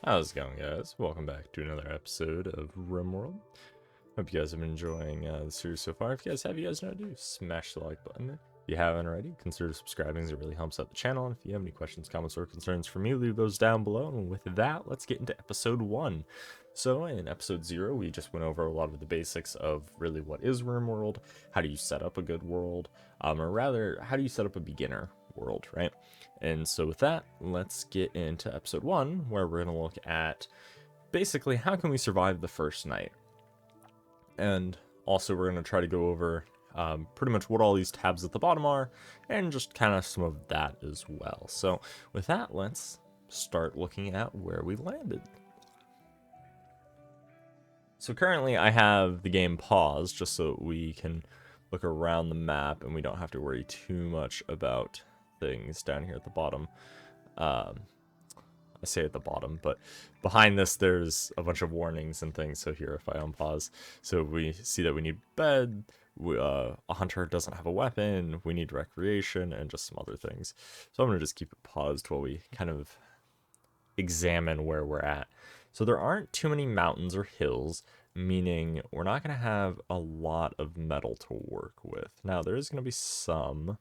How's it going, guys? Welcome back to another episode of RimWorld. Hope you guys have been enjoying the series so far. If you guys have, you guys know what to do. Smash the like button. If you haven't already, consider subscribing as it really helps out the channel. And if you have any questions, comments, or concerns for me, leave those down below. And with that, let's get into episode 1. So in episode 0, we just went over a lot of the basics of really what is RimWorld, how do you set up a good world, or rather, how do you set up a beginner world, right? And so with that, let's get into episode 1, where we're going to look at basically how can we survive the first night. And also we're going to try to go over pretty much what all these tabs at the bottom are, and just kind of some of that as well. So with that, let's start looking at where we landed. So currently I have the game paused just so we can look around the map and we don't have to worry too much about things down here at the bottom. I say at the bottom, but behind this there's a bunch of warnings and things. So here, if I unpause, so we see that we need bed, a hunter doesn't have a weapon, we need recreation, and just some other things. So I'm gonna just keep it paused while we kind of examine where we're at. So there aren't too many mountains or hills, meaning we're not gonna have a lot of metal to work with. Now there is gonna be some.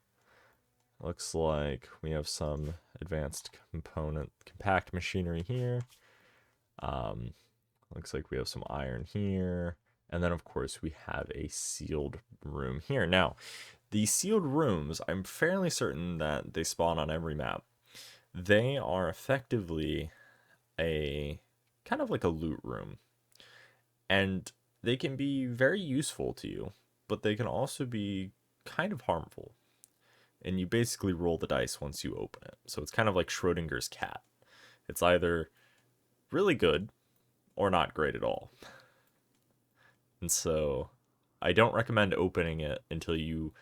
Looks like we have some advanced compact machinery here. Looks like we have some iron here. And then, of course, we have a sealed room here. Now, the sealed rooms, I'm fairly certain that they spawn on every map. They are effectively a kind of like a loot room. And they can be very useful to you, but they can also be kind of harmful. And you basically roll the dice once you open it. So it's kind of like Schrodinger's cat. It's either really good or not great at all. And so I don't recommend opening it until you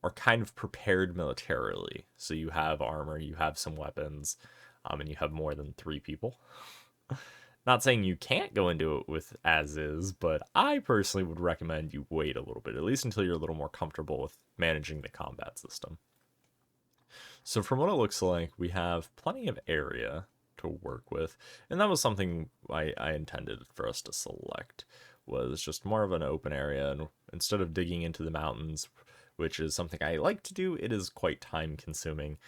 are kind of prepared militarily. So you have armor, you have some weapons, and you have more than 3 people. Not saying you can't go into it with as is, but I personally would recommend you wait a little bit, at least until you're a little more comfortable with managing the combat system. So from what it looks like, we have plenty of area to work with, and that was something I intended for us to select, was just more of an open area, and instead of digging into the mountains, which is something I like to do, it is quite time consuming.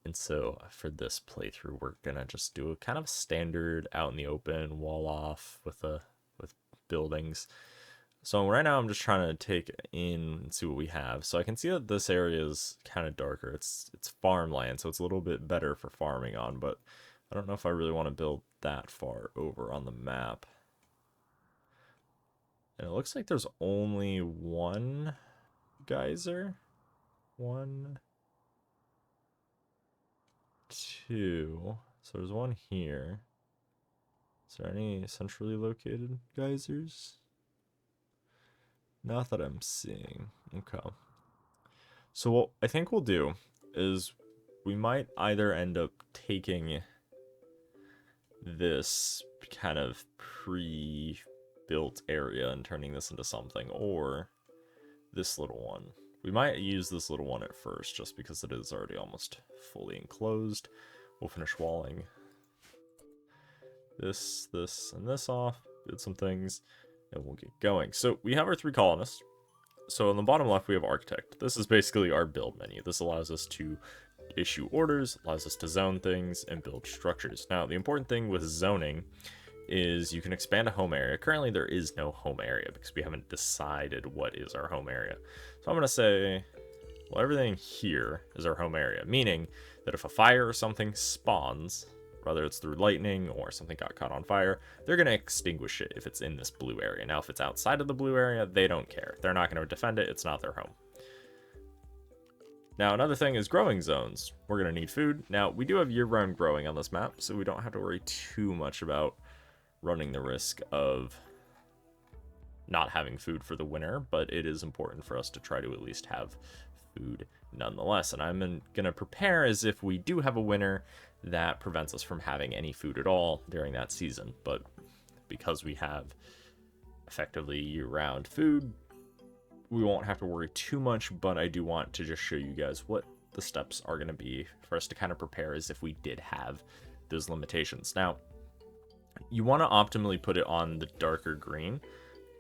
And so for this playthrough, we're gonna just do a kind of standard out in the open, wall off with buildings. So right now I'm just trying to take in and see what we have. So I can see that this area is kind of darker. It's farmland, so it's a little bit better for farming on, but I don't know if I really want to build that far over on the map. And it looks like there's only one geyser. 1, 2. So there's one here. Is there any centrally located geysers? Not that I'm seeing. Okay. So what I think we'll do is we might either end up taking this kind of pre-built area and turning this into something, or this little one. We might use this little one at first, just because it is already almost fully enclosed. We'll finish walling this, and this off, build some things, and we'll get going. So we have our 3 colonists. So on the bottom left, we have architect. This is basically our build menu. This allows us to issue orders, allows us to zone things, and build structures. Now, the important thing with zoning is you can expand a home area. Currently, there is no home area because we haven't decided what is our home area. So I'm going to say, well, everything here is our home area, meaning that if a fire or something spawns, whether it's through lightning or something got caught on fire, they're going to extinguish it if it's in this blue area. Now, if it's outside of the blue area, they don't care. They're not going to defend it. It's not their home. Now, another thing is growing zones. We're going to need food. Now, we do have year-round growing on this map, so we don't have to worry too much about running the risk of not having food for the winter, but it is important for us to try to at least have food nonetheless. And I'm going to prepare as if we do have a winter that prevents us from having any food at all during that season. But because we have effectively year-round food, we won't have to worry too much, but I do want to just show you guys what the steps are going to be for us to kind of prepare as if we did have those limitations. Now, You want to optimally put it on the darker green,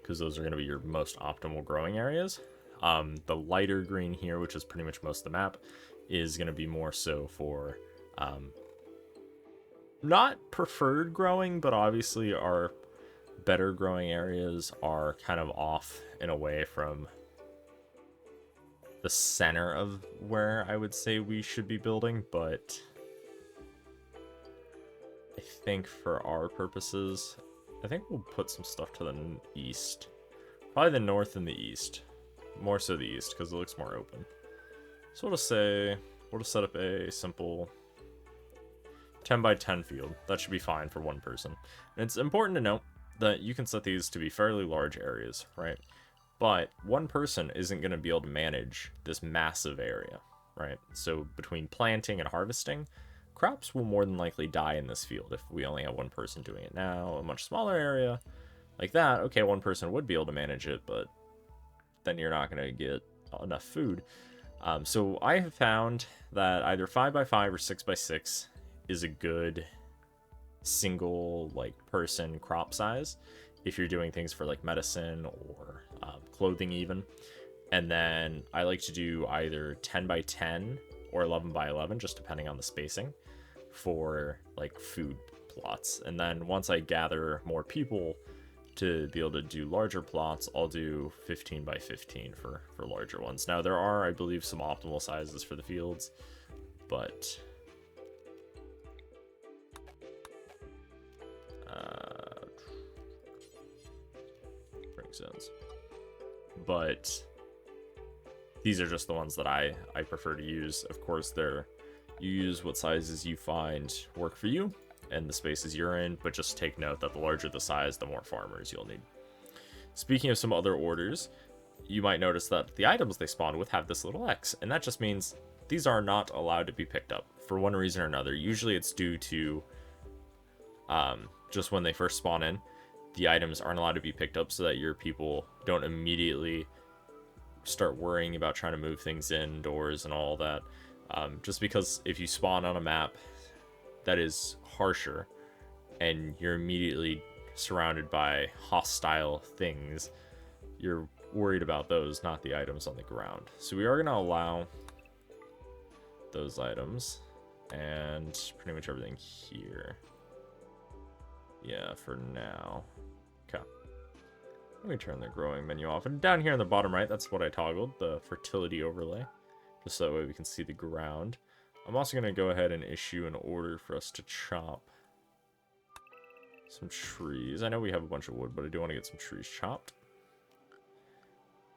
because those are going to be your most optimal growing areas. The lighter green here, which is pretty much most of the map, is going to be more so for not preferred growing, but obviously our better growing areas are kind of off and away from the center of where I would say we should be building, but I think for our purposes, I think we'll put some stuff to the east. Probably the north and the east. More so the east, because it looks more open. So we'll just set up a simple 10 by 10 field. That should be fine for one person. And it's important to note that you can set these to be fairly large areas, right? But one person isn't going to be able to manage this massive area, right? So between planting and harvesting, crops will more than likely die in this field if we only have one person doing it. Now, a much smaller area like that, okay, one person would be able to manage it, but then you're not going to get enough food. So I have found that either 5 by 5 or 6 by 6 is a good single like person crop size if you're doing things for like medicine or clothing even. And then I like to do either 10 by 10 or 11 by 11, just depending on the spacing for like food plots. And then once I gather more people to be able to do larger plots, I'll do 15 by 15 for larger ones. Now there are, I believe, some optimal sizes for the fields, but zones. But these are just the ones that I prefer to use. Of course, you use what sizes you find work for you and the spaces you're in, but just take note that the larger the size, the more farmers you'll need. Speaking of some other orders, you might notice that the items they spawn with have this little X, and that just means these are not allowed to be picked up for one reason or another. Usually it's due to just when they first spawn in, the items aren't allowed to be picked up so that your people don't immediately start worrying about trying to move things indoors and all that. Just because if you spawn on a map that is harsher and you're immediately surrounded by hostile things, you're worried about those, not the items on the ground. So we are going to allow those items and pretty much everything here. Yeah, for now. Okay. Let me turn the growing menu off. And down here in the bottom right, that's what I toggled, the fertility overlay. Just so that way we can see the ground. I'm also going to go ahead and issue an order for us to chop some trees. I know we have a bunch of wood, but I do want to get some trees chopped.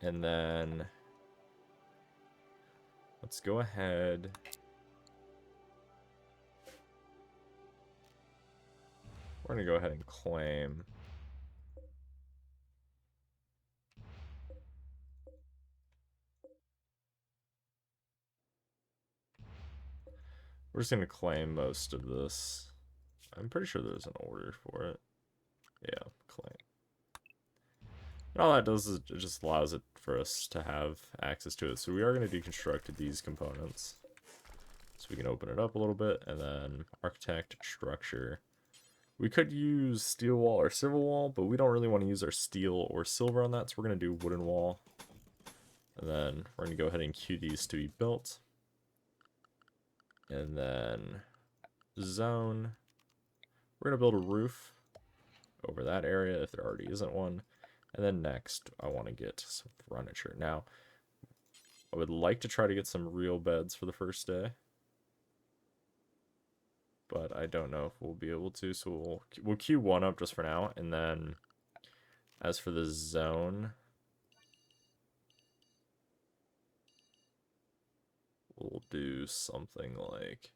And then let's go ahead. We're going to go ahead and claim we're just going to claim most of this. I'm pretty sure there's an order for it. Yeah, claim. And all that does is it just allows it for us to have access to it. So we are going to deconstruct these components. So we can open it up a little bit, and then architect, structure. We could use steel wall or silver wall, but we don't really want to use our steel or silver on that, so we're going to do wooden wall. And then we're going to go ahead and queue these to be built. And then zone. We're going to build a roof over that area if there already isn't one. And then next, I want to get some furniture. Now, I would like to try to get some real beds for the first day, but I don't know if we'll be able to, so we'll queue one up just for now. And then as for the zone, we'll do something like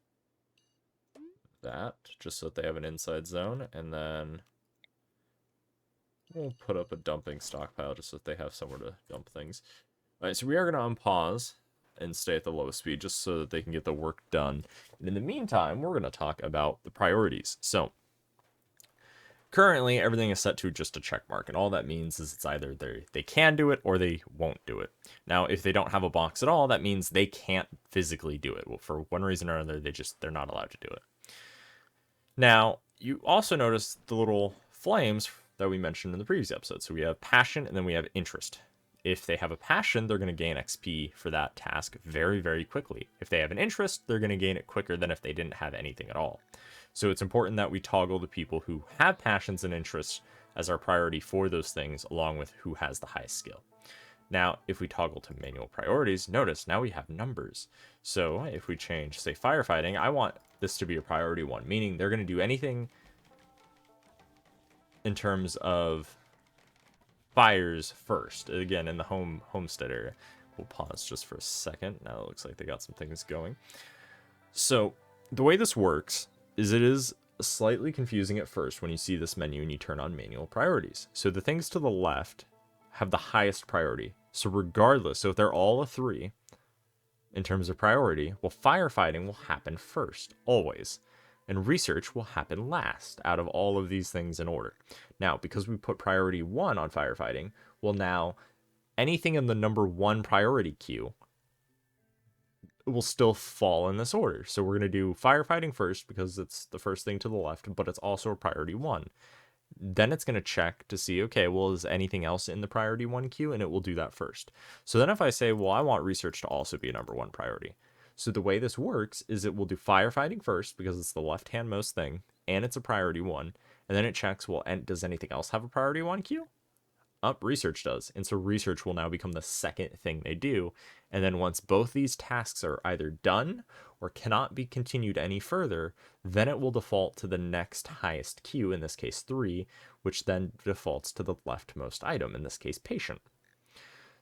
that, just so that they have an inside zone. And then we'll put up a dumping stockpile just so that they have somewhere to dump things. All right, so we are going to unpause and stay at the lowest speed just so that they can get the work done. And in the meantime, we're going to talk about the priorities. So currently, everything is set to just a check mark, and all that means is it's either they can do it or they won't do it. Now, if they don't have a box at all, that means they can't physically do it. Well, for one reason or another, they're not allowed to do it. Now, You also notice the little flames that we mentioned in the previous episode. So we have passion and then we have interest. If they have a passion, they're going to gain XP for that task very, very quickly. If they have an interest, they're going to gain it quicker than if they didn't have anything at all. So it's important that we toggle the people who have passions and interests as our priority for those things, along with who has the highest skill. Now, if we toggle to manual priorities, notice now we have numbers. So if we change, say, firefighting, I want this to be a priority 1, meaning they're going to do anything in terms of fires first. Again, in the homestead area. We'll pause just for a second. Now it looks like they got some things going. So the way this works is it is slightly confusing at first when you see this menu and you turn on manual priorities. So the things to the left have the highest priority. So regardless, so if they're all a 3 in terms of priority, well, firefighting will happen first, always. And research will happen last out of all of these things in order. Now, because we put priority 1 on firefighting, well, now anything in the number 1 priority queue will still fall in this order. So we're going to do firefighting first because it's the first thing to the left, but it's also a priority 1. Then it's going to check to see, okay, well, is anything else in the priority 1 queue? And it will do that first. So then if I say, well, I want research to also be a number 1 priority. So the way this works is it will do firefighting first because it's the left-hand most thing, and it's a priority 1. And then it checks, well, and does anything else have a priority 1 queue? Research does. And so research will now become the second thing they do. And then once both these tasks are either done or cannot be continued any further, then it will default to the next highest queue, in this case 3, which then defaults to the leftmost item, in this case patient.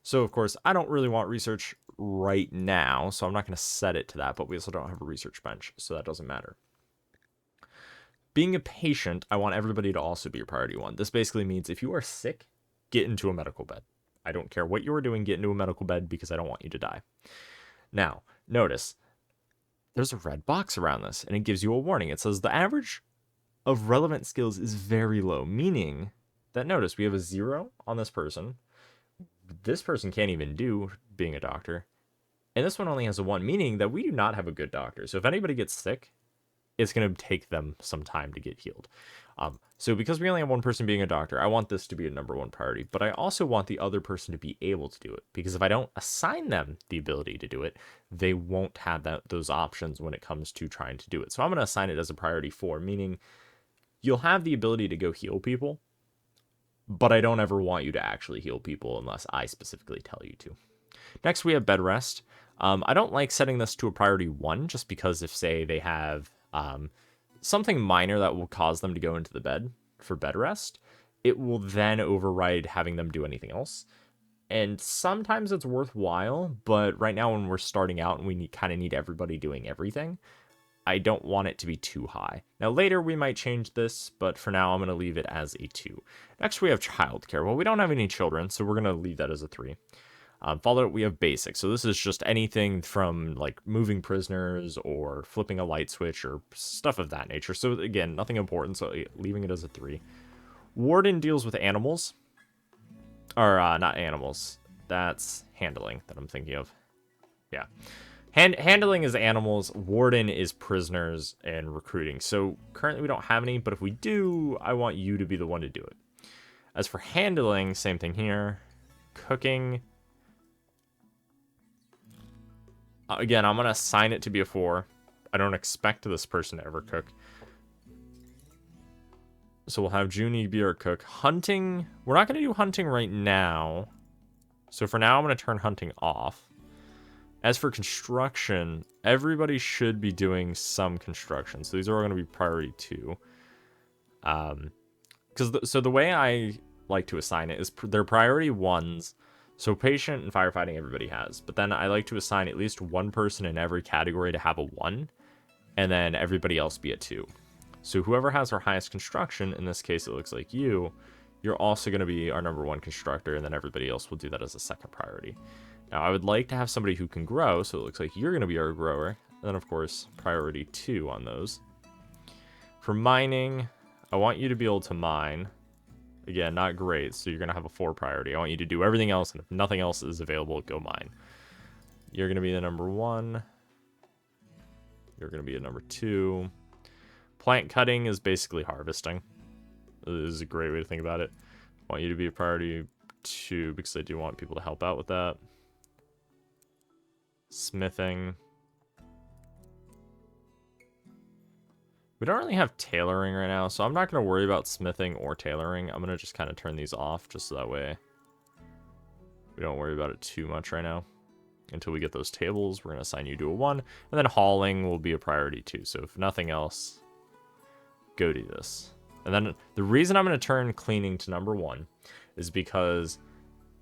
So of course, I don't really want research right now, so I'm not going to set it to that, but we also don't have a research bench, so that doesn't matter. Being a patient, I want everybody to also be a priority 1. This basically means if you are sick, get into a medical bed. I don't care what you're doing, get into a medical bed because I don't want you to die. Now, notice, there's a red box around this, and it gives you a warning. It says the average of relevant skills is very low, meaning that, notice, we have a 0 on this person. This person can't even do being a doctor. And this one only has a 1, meaning that we do not have a good doctor. So if anybody gets sick, it's going to take them some time to get healed. So because we only have one person being a doctor, I want this to be a number 1 priority, but I also want the other person to be able to do it, because if I don't assign them the ability to do it, they won't have those options when it comes to trying to do it. So I'm going to assign it as a priority 4, meaning you'll have the ability to go heal people, but I don't ever want you to actually heal people unless I specifically tell you to. Next, we have bed rest. I don't like setting this to a priority 1, just because if, say, they have something minor that will cause them to go into the bed for bed rest, it will then override having them do anything else. And sometimes it's worthwhile, but right now when we're starting out and we kind of need everybody doing everything, I don't want it to be too high. Now later we might change this, but for now I'm going to leave it as a 2. Next we have childcare. Well, we don't have any children, so we're going to leave that as a 3. Followed, we have basic. So this is just anything from like moving prisoners or flipping a light switch or stuff of that nature. So again, nothing important, so leaving it as a 3. Warden deals with animals. Or not animals. That's handling that I'm thinking of. Yeah. Handling is animals. Warden is prisoners and recruiting. So currently we don't have any, but if we do, I want you to be the one to do it. As for handling, same thing here. Cooking. Again, I'm going to assign it to be a 4. I don't expect this person to ever cook. So we'll have Junie be our cook. Hunting, we're not going to do hunting right now. So for now, I'm going to turn hunting off. As for construction, everybody should be doing some construction. So these are all going to be priority 2. So the way I like to assign it is they're priority 1s. So patient and firefighting everybody has. But then I like to assign at least one person in every category to have a 1. And then everybody else be a 2. So whoever has our highest construction, in this case it looks like you're also going to be our number 1 constructor, and then everybody else will do that as a second priority. Now I would like to have somebody who can grow, so it looks like you're going to be our grower. And then of course priority 2 on those. For mining, I want you to be able to mine. Again, not great, so you're going to have a 4 priority. I want you to do everything else, and if nothing else is available, go mine. You're going to be the number 1. You're going to be a number 2. Plant cutting is basically harvesting. This is a great way to think about it. I want you to be a priority 2 because I do want people to help out with that. Smithing. We don't really have tailoring right now, so I'm not going to worry about smithing or tailoring. I'm going to just kind of turn these off just so that way we don't worry about it too much right now. Until we get those tables, we're going to assign you to a 1. And then hauling will be a priority 2. So if nothing else, go do this. And then the reason I'm going to turn cleaning to number 1 is because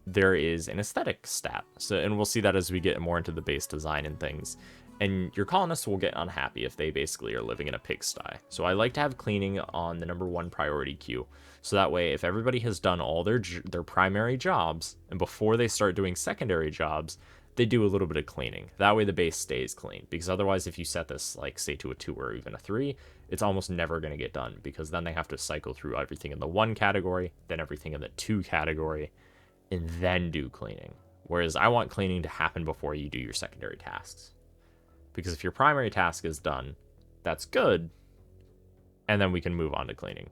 there is an aesthetic stat. So, and we'll see that as we get more into the base design and things. And your colonists will get unhappy if they basically are living in a pigsty. So I like to have cleaning on the number 1 priority queue. So that way, if everybody has done all their primary jobs, and before they start doing secondary jobs, they do a little bit of cleaning. That way the base stays clean. Because otherwise, if you set this, like, say, to a 2 or even a 3, it's almost never going to get done. Because then they have to cycle through everything in the 1 category, then everything in the 2 category, and then do cleaning. Whereas I want cleaning to happen before you do your secondary tasks. Because if your primary task is done, that's good. And then we can move on to cleaning.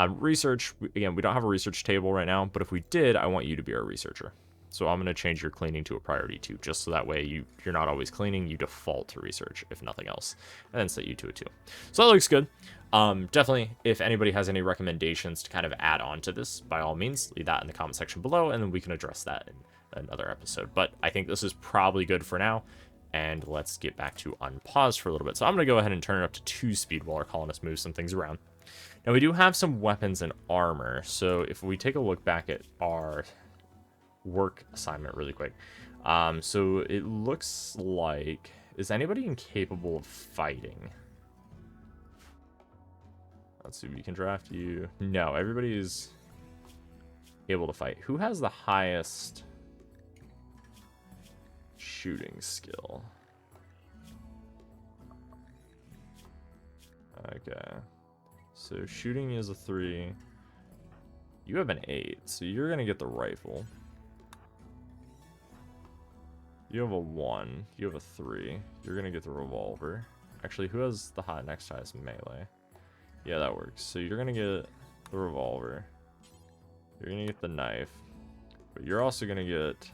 Research, again, we don't have a research table right now, but if we did, I want you to be our researcher. So I'm going to change your cleaning to a priority 2, just so that way you're not always cleaning, you default to research, if nothing else. And then set you to a 2. So that looks good. Definitely, if anybody has any recommendations to kind of add on to this, by all means, leave that in the comment section below, and then we can address that in another episode. But I think this is probably good for now. And let's get back to unpause for a little bit. So I'm going to go ahead and turn it up to 2 speed while our colonists move some things around. Now we do have some weapons and armor. So if we take a look back at our work assignment really quick. So it looks like... Is anybody incapable of fighting? Let's see, we can draft you. No, everybody is able to fight. Who has the highest... shooting skill? Okay. So shooting is a 3. You have an 8, so you're going to get the rifle. You have a 1. You have a 3. You're going to get the revolver. Actually, who has the next highest melee? Yeah, that works. So you're going to get the revolver. You're going to get the knife. But you're also going to get...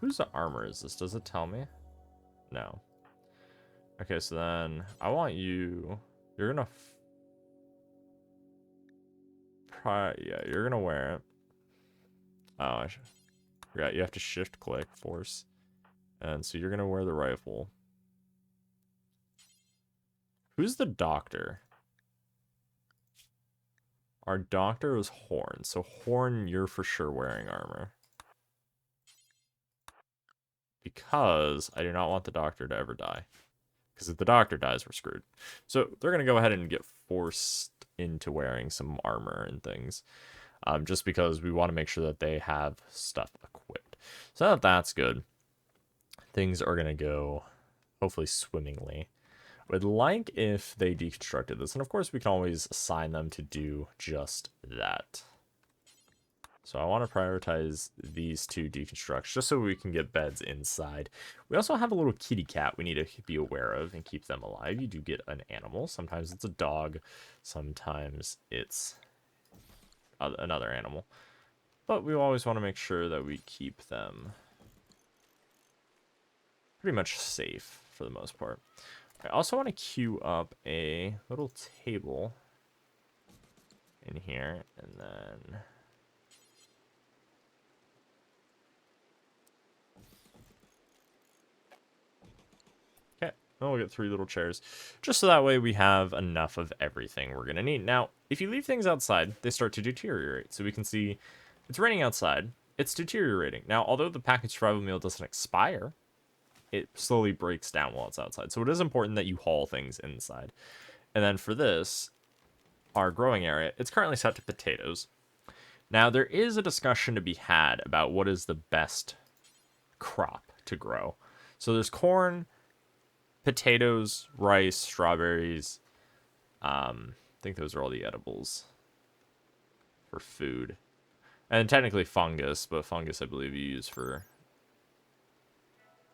Whose armor is this? Does it tell me? No. Okay, so then I want you... You're going to... Yeah, you're going to wear it. Oh, I should... Yeah, you have to shift click, force. And so you're going to wear the rifle. Who's the doctor? Our doctor was Horn. So Horn, you're for sure wearing armor. Because I do not want the doctor to ever die. Because if the doctor dies, we're screwed. So they're going to go ahead and get forced into wearing some armor and things. Just because we want to make sure that they have stuff equipped. So now that that's good, things are going to go hopefully swimmingly. Would like if they deconstructed this. And of course, we can always assign them to do just that. So I want to prioritize these 2 deconstructs just so we can get beds inside. We also have a little kitty cat we need to be aware of and keep them alive. You do get an animal. Sometimes it's a dog. Sometimes it's another animal. But we always want to make sure that we keep them pretty much safe for the most part. I also want to queue up a little table in here, and then... Okay, then we'll get 3 little chairs, just so that way we have enough of everything we're going to need. Now, if you leave things outside, they start to deteriorate. So we can see it's raining outside, it's deteriorating. Now, although the packaged survival meal doesn't expire, it slowly breaks down while it's outside. So it is important that you haul things inside. And then for this, our growing area, it's currently set to potatoes. Now, there is a discussion to be had about what is the best crop to grow. So there's corn, potatoes, rice, strawberries. I think those are all the edibles for food. And technically fungus, but fungus I believe you use for...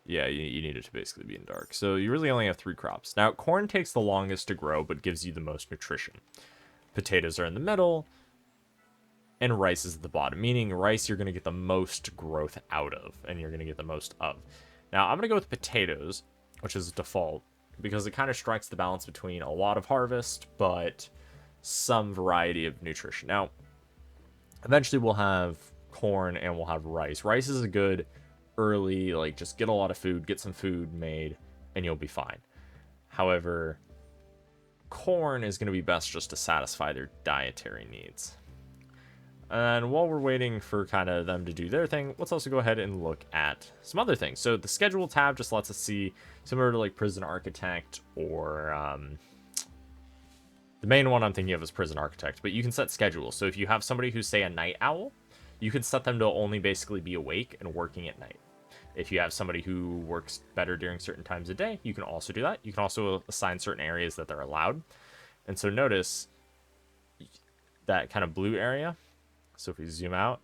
Yeah, you need it to basically be in dark. So you really only have 3 crops. Now, corn takes the longest to grow, but gives you the most nutrition. Potatoes are in the middle, and rice is at the bottom, meaning rice you're going to get the most growth out of, and you're going to get the most of. Now, I'm going to go with potatoes, which is default, because it kind of strikes the balance between a lot of harvest, but some variety of nutrition. Now, eventually we'll have corn and we'll have rice. Rice is a good early, like, just get a lot of food, get some food made, and you'll be fine. However, corn is going to be best just to satisfy their dietary needs. And while we're waiting for kind of them to do their thing, let's also go ahead and look at some other things. So the schedule tab just lets us see, similar to like Prison Architect or the main one I'm thinking of is Prison Architect, but you can set schedules. So if you have somebody who's, say, a night owl, you can set them to only basically be awake and working at night. If you have somebody who works better during certain times of day, you can also do that. You can also assign certain areas that they're allowed. And so notice that kind of blue area. So if we zoom out,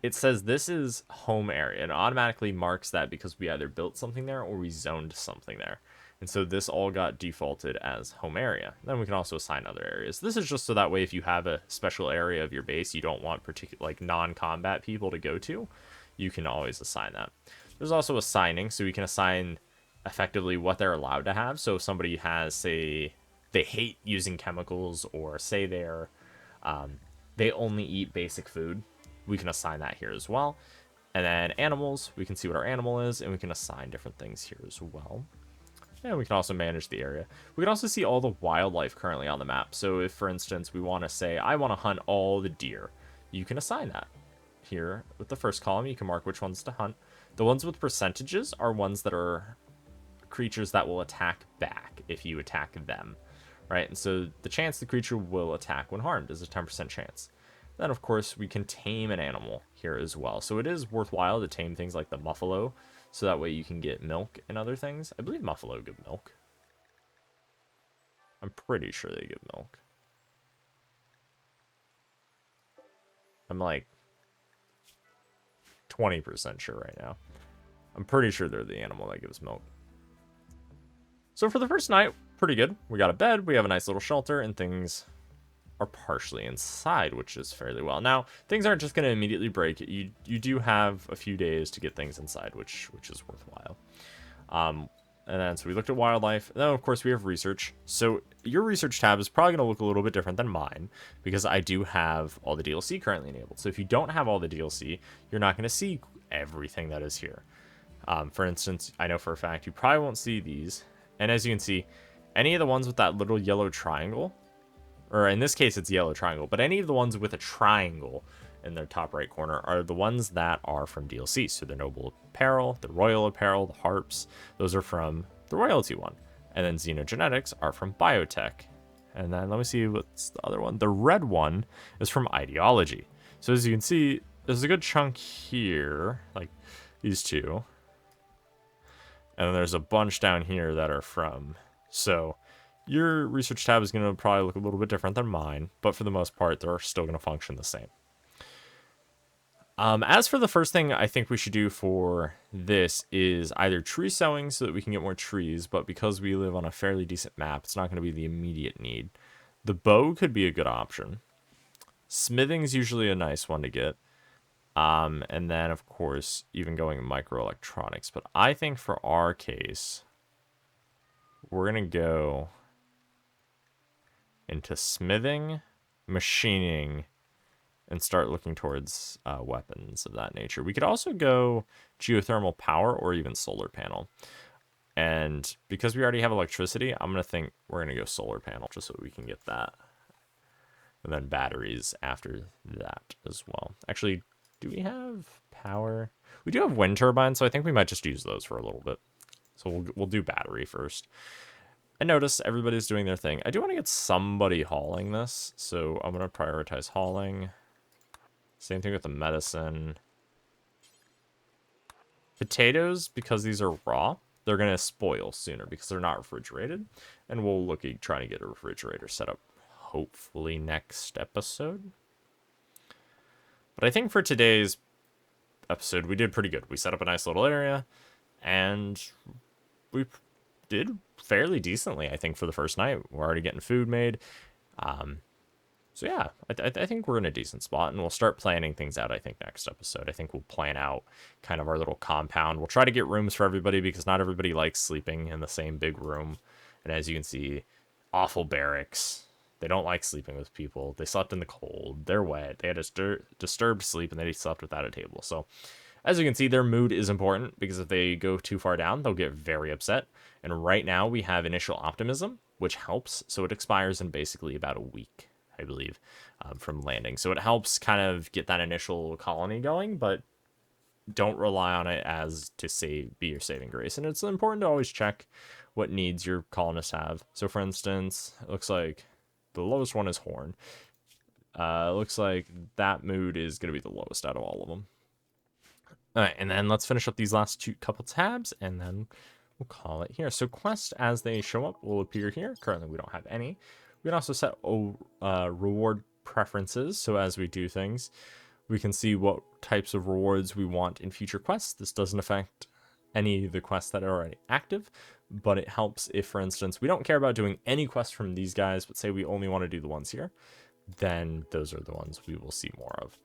it says this is home area. And it automatically marks that because we either built something there or we zoned something there. And so this all got defaulted as home area. Then we can also assign other areas. This is just so that way if you have a special area of your base you don't want particular like non-combat people to go to, you can always assign that. There's also assigning, so we can assign effectively what they're allowed to have. So if somebody has, say, they hate using chemicals, or say they only eat basic food, we can assign that here as well. And then animals, we can see what our animal is, and we can assign different things here as well. And we can also manage the area. We can also see all the wildlife currently on the map. So if, for instance, we want to say, I want to hunt all the deer, you can assign that. Here, with the first column, you can mark which ones to hunt. The ones with percentages are ones that are creatures that will attack back if you attack them, right? And so the chance the creature will attack when harmed is a 10% chance. Then, of course, we can tame an animal here as well. So it is worthwhile to tame things like the muffalo, so that way you can get milk and other things. I believe muffalo give milk. I'm pretty sure they give milk. I'm like 20% sure right now. I'm pretty sure they're the animal that gives milk. So for the first night, pretty good. We got a bed, we have a nice little shelter, and things are partially inside, which is fairly well. Now, things aren't just going to immediately break. You do have a few days to get things inside, which is worthwhile. And then, so we looked at wildlife. And then, of course, we have research. So your research tab is probably going to look a little bit different than mine, because I do have all the DLC currently enabled. So if you don't have all the DLC, you're not going to see everything that is here. For instance, I know for a fact you probably won't see these. And as you can see, any of the ones with that little yellow triangle, or in this case it's yellow triangle, but any of the ones with a triangle in their top right corner are the ones that are from DLC. So the noble apparel, the royal apparel, the harps, those are from the royalty one. And then xenogenetics are from biotech. And then let me see what's the other one. The red one is from ideology. So as you can see, there's a good chunk here, like these two. And then there's a bunch down here that are from. So your research tab is going to probably look a little bit different than mine, but for the most part, they're still going to function the same. As for the first thing I think we should do for this is either tree sowing so that we can get more trees, but because we live on a fairly decent map, it's not going to be the immediate need. The bow could be a good option. Smithing's usually a nice one to get. And then, of course, even going microelectronics. But I think for our case, we're going to go into smithing, machining, and start looking towards weapons of that nature. We could also go geothermal power or even solar panel. And because we already have electricity, I'm going to think we're going to go solar panel just so we can get that. And then batteries after that as well. Actually, do we have power? We do have wind turbines, so I think we might just use those for a little bit. So we'll do battery first. And notice everybody's doing their thing. I do want to get somebody hauling this, so I'm going to prioritize hauling. Same thing with the medicine. Potatoes, because these are raw, they're going to spoil sooner because they're not refrigerated. And we'll look at trying to get a refrigerator set up hopefully next episode. But I think for today's episode, we did pretty good. We set up a nice little area, and we did fairly decently, I think, for the first night. We're already getting food made. So yeah, I think we're in a decent spot, and we'll start planning things out, I think, next episode. I think we'll plan out kind of our little compound. We'll try to get rooms for everybody because not everybody likes sleeping in the same big room. And as you can see, awful barracks. They don't like sleeping with people. They slept in the cold. They're wet. They had a disturbed sleep, and they slept without a table. So as you can see, their mood is important because if they go too far down, they'll get very upset. And right now we have initial optimism, which helps. So it expires in basically about a week, I believe, from landing. So it helps kind of get that initial colony going, but don't rely on it as to be your saving grace. And it's important to always check what needs your colonists have. So for instance, it looks like the lowest one is Horn. Looks like that mood is going to be the lowest out of all of them. All right, and then let's finish up these last couple tabs, and then we'll call it here. So quests as they show up will appear here. Currently, we don't have any. We can also set reward preferences. So as we do things, we can see what types of rewards we want in future quests. This doesn't affect any of the quests that are already active, but it helps if, for instance, we don't care about doing any quests from these guys, but say we only want to do the ones here, then those are the ones we will see more of.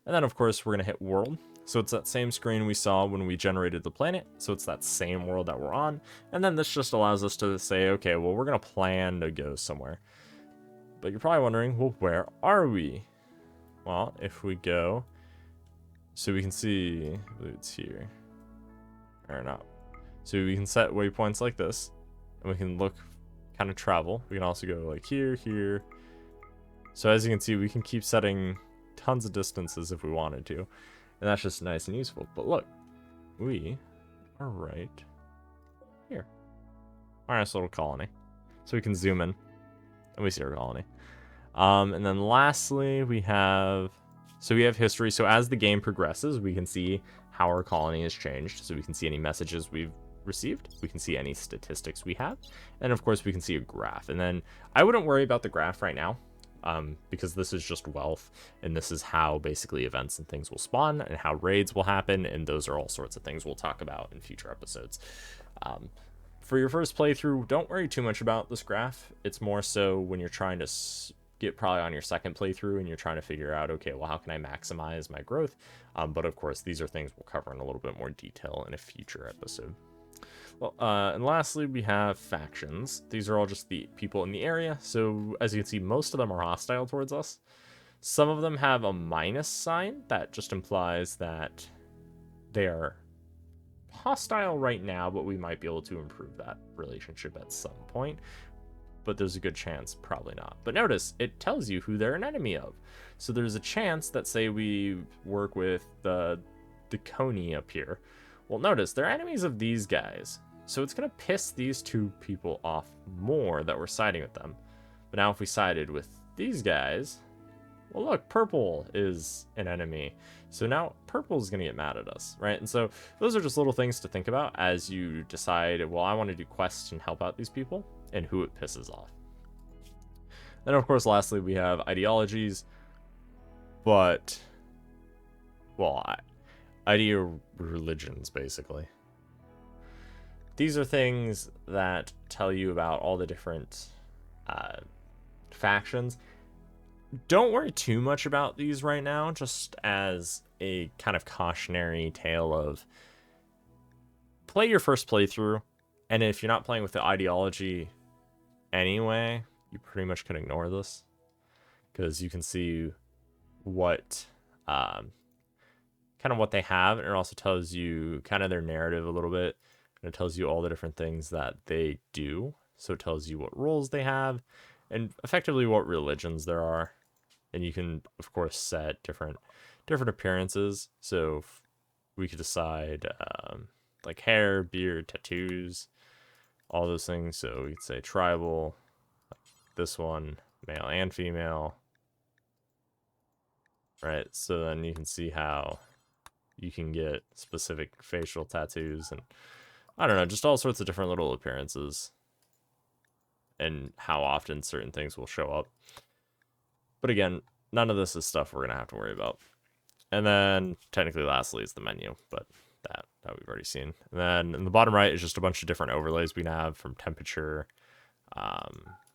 And then, of course, we're going to hit world. So it's that same screen we saw when we generated the planet. So it's that same world that we're on. And then this just allows us to say, okay, well, we're going to plan to go somewhere. But you're probably wondering, well, where are we? Well, if we go, so we can see, I believe it's here, or not. So we can set waypoints like this, and we can look, kind of travel. We can also go like here, here. So as you can see, we can keep setting tons of distances if we wanted to. And that's just nice and useful. But look, we are right here. Our nice little colony. So we can zoom in, and we see our colony. And then lastly, we have history. So as the game progresses, we can see how our colony has changed. So we can see any messages we've received. We can see any statistics we have. And of course, we can see a graph. And then I wouldn't worry about the graph right now, because this is just wealth. And this is how basically events and things will spawn and how raids will happen. And those are all sorts of things we'll talk about in future episodes. For your first playthrough, don't worry too much about this graph. It's more so when you're trying to get probably on your second playthrough and you're trying to figure out, okay, well, how can I maximize my growth? But of course, these are things we'll cover in a little bit more detail in a future episode. Well, and lastly, we have factions. These are all just the people in the area. So as you can see, most of them are hostile towards us. Some of them have a minus sign that just implies that they are hostile right now, but we might be able to improve that relationship at some point. But there's a good chance probably not. But notice, it tells you who they're an enemy of. So there's a chance that, say we work with the Coney up here. Well, notice, they're enemies of these guys. So it's going to piss these two people off more that we're siding with them. But now if we sided with these guys, well, look, purple is an enemy. So now purple is going to get mad at us, right? And so those are just little things to think about as you decide, well, I want to do quests and help out these people and who it pisses off. Then, of course, lastly, we have ideologies, but, well, religions, basically. These are things that tell you about all the different factions. Don't worry too much about these right now, just as a kind of cautionary tale of play your first playthrough, and if you're not playing with the ideology anyway, you pretty much can ignore this, because you can see what kind of what they have, and it also tells you kind of their narrative a little bit, and it tells you all the different things that they do. So it tells you what roles they have and effectively what religions there are. And you can, of course, set different appearances. So we could decide like hair, beard, tattoos, all those things. So we could say tribal, this one, male and female. Right, so then you can see how you can get specific facial tattoos and I don't know, just all sorts of different little appearances and how often certain things will show up. But again, none of this is stuff we're going to have to worry about. And then technically lastly is the menu, but that that we've already seen. And then in the bottom right is just a bunch of different overlays we can have, from temperature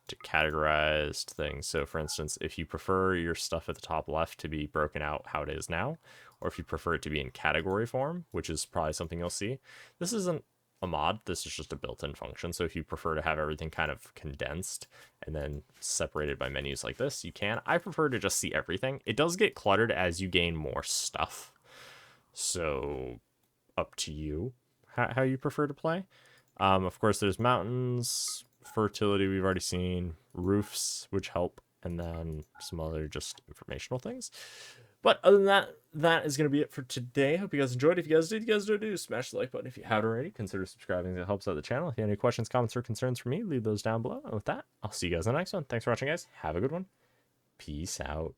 to categorized things. So for instance, if you prefer your stuff at the top left to be broken out how it is now, or if you prefer it to be in category form, which is probably something you'll see, this isn't a mod, this is just a built-in function. So if you prefer to have everything kind of condensed and then separated by menus like this, you can. I prefer to just see everything. It does get cluttered as you gain more stuff, so up to you how you prefer to play. Of course, there's mountains, fertility we've already seen, roofs, which help, and then some other just informational things. But other than that, that is going to be it for today. Hope you guys enjoyed. If you guys did, smash the like button. If you haven't already, consider subscribing. It helps out the channel. If you have any questions, comments, or concerns for me, leave those down below. And with that, I'll see you guys in the next one. Thanks for watching, guys. Have a good one. Peace out.